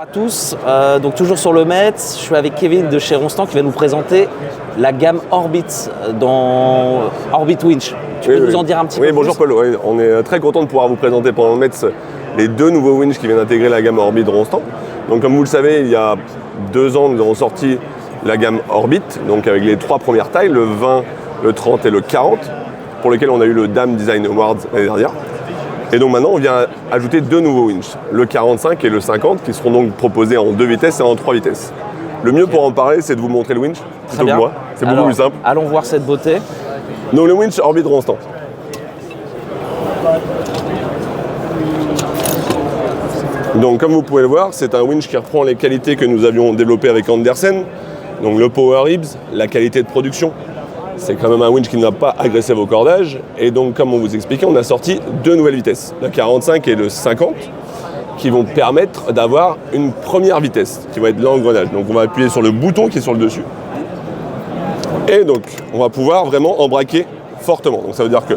À tous, donc toujours sur le Met, je suis avec Kevin de chez Ronstant qui va nous présenter la gamme Orbit dans Orbit Winch. Tu peux nous en dire un petit peu plus? Oui, bonjour Paul, on est très content de pouvoir vous présenter pendant le Met les deux nouveaux winch qui viennent intégrer la gamme Orbit Ronstant. Donc comme vous le savez, il y a 2 ans, nous avons sorti la gamme Orbit, donc avec les 3 premières tailles, le 20, le 30 et le 40, pour lesquels on a eu le Dam Design Awards l'année dernière. Et donc maintenant, on vient ajouter 2 nouveaux winch, le 45 et le 50, qui seront donc proposés en 2 vitesses et en 3 vitesses. Le mieux pour en parler, c'est de vous montrer le winch, plutôt que moi. C'est beaucoup plus simple. Allons voir cette beauté. Donc le winch Orbit Ronstant. Donc comme vous pouvez le voir, c'est un winch qui reprend les qualités que nous avions développées avec Andersen. Donc le power ribs, la qualité de production. C'est quand même un winch qui n'a pas agressé vos cordages. Et donc, comme on vous expliquait, on a sorti 2 nouvelles vitesses, le 45 et le 50, qui vont permettre d'avoir une première vitesse, qui va être l'engrenage. Donc, on va appuyer sur le bouton qui est sur le dessus. Et donc, on va pouvoir vraiment embraquer fortement. Donc, ça veut dire que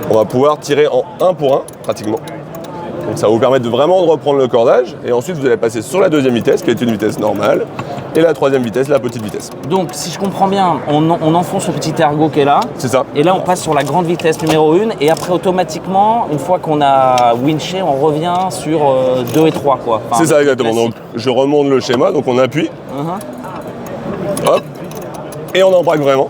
on va pouvoir tirer en 1 pour 1, pratiquement. Donc, ça va vous permettre de vraiment reprendre le cordage. Et ensuite, vous allez passer sur la 2e vitesse, qui est une vitesse normale. Et la 3e vitesse, la petite vitesse. Donc, si je comprends bien, on enfonce le petit ergot qui est là. C'est ça. Et là, on passe sur la grande vitesse numéro 1. Et après, automatiquement, une fois qu'on a winché, on revient sur 2 et 3, quoi. Enfin, c'est ça, exactement. Donc, je remonte le schéma. Donc, on appuie. Hop. Et on embraque vraiment.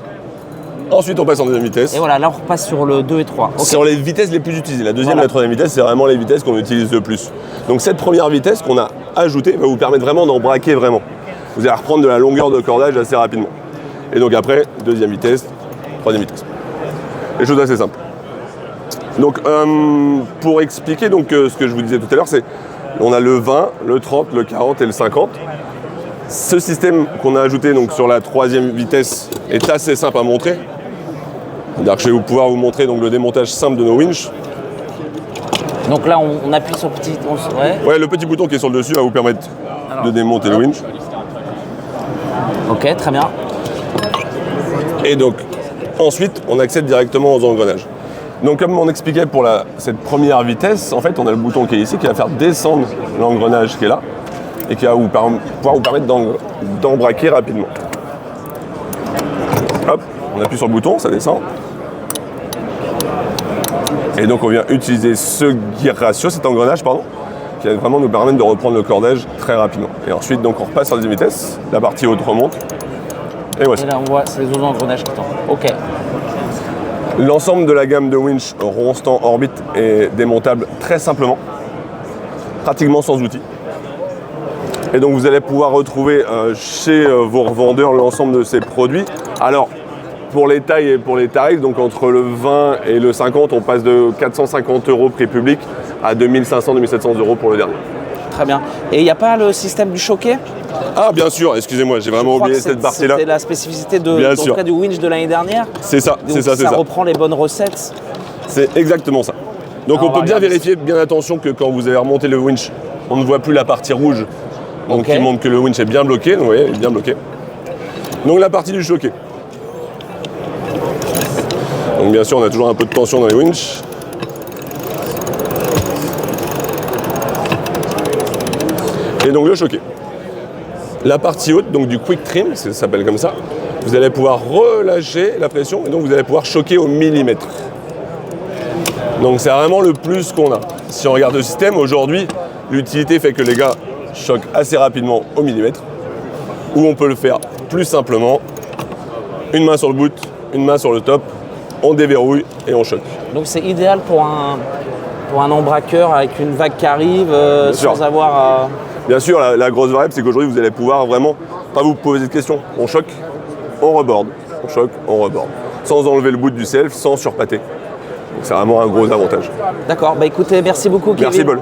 Ensuite, on passe en 2e vitesse. Et voilà, là, on repasse sur le 2 et 3. Okay. Sur les vitesses les plus utilisées. La 2e et la 3e vitesse, c'est vraiment les vitesses qu'on utilise le plus. Donc, cette première vitesse qu'on a ajoutée va vous permettre vraiment d'embraquer vraiment. Vous allez reprendre de la longueur de cordage assez rapidement. Et donc après, 2e vitesse, 3e vitesse. Les choses assez simples. Donc pour expliquer donc, ce que je vous disais tout à l'heure, c'est on a le 20, le 30, le 40 et le 50. Ce système qu'on a ajouté donc, sur la 3e vitesse est assez simple à montrer. C'est-à-dire que je vais pouvoir vous montrer donc, le démontage simple de nos winches. Donc là, on appuie sur le petit... Ouais, le petit bouton qui est sur le dessus va vous permettre de démonter le winch. Ok, très bien. Et donc, ensuite, on accède directement aux engrenages. Donc, comme on expliquait pour cette première vitesse, en fait, on a le bouton qui est ici qui va faire descendre l'engrenage qui est là et qui va pouvoir vous permettre d'embraquer rapidement. Hop, on appuie sur le bouton, ça descend. Et donc, on vient utiliser ce gear ratio, cet engrenage, pardon, qui va vraiment nous permettre de reprendre le cordage très rapidement. Et ensuite, donc, on repasse sur la 2e vitesse, la partie haute remonte. Et voici. Et là, on voit, c'est les autres engrenages qui tombent. Ok. L'ensemble de la gamme de winch Ronstant Orbit est démontable très simplement, pratiquement sans outils. Et donc, vous allez pouvoir retrouver chez vos revendeurs l'ensemble de ces produits. Alors, pour les tailles et pour les tarifs, donc entre le 20 et le 50, on passe de 450 € prix public à 2500-2700 € pour le dernier. Très bien. Et il n'y a pas le système du choqué? Ah bien sûr, excusez-moi, j'ai vraiment oublié cette partie-là. C'était la spécificité du winch de l'année dernière. C'est ça, c'est ça. Ça reprend les bonnes recettes. C'est exactement ça. Donc on peut bien vérifier, bien attention que quand vous avez remonté le winch, on ne voit plus la partie rouge. Donc qui montre que le winch est bien bloqué. Donc, vous voyez, il est bien bloqué. Donc la partie du choqué. Donc bien sûr, on a toujours un peu de tension dans les winches. Et donc le choqué. La partie haute, donc du quick trim, ça s'appelle comme ça, vous allez pouvoir relâcher la pression et donc vous allez pouvoir choquer au millimètre. Donc c'est vraiment le plus qu'on a. Si on regarde le système, aujourd'hui, l'utilité fait que les gars choquent assez rapidement au millimètre, ou on peut le faire plus simplement, une main sur le boot, une main sur le top, on déverrouille et on choque. Donc c'est idéal pour un embraqueur avec une vague qui arrive sans avoir à... Bien sûr, la grosse variable, c'est qu'aujourd'hui, vous allez pouvoir vraiment pas vous poser de questions. On choque, on reborde. On choque, on reborde. Sans enlever le bout du self, sans surpâter. Donc c'est vraiment un gros avantage. D'accord, bah écoutez, merci beaucoup Kevin. Merci Paul.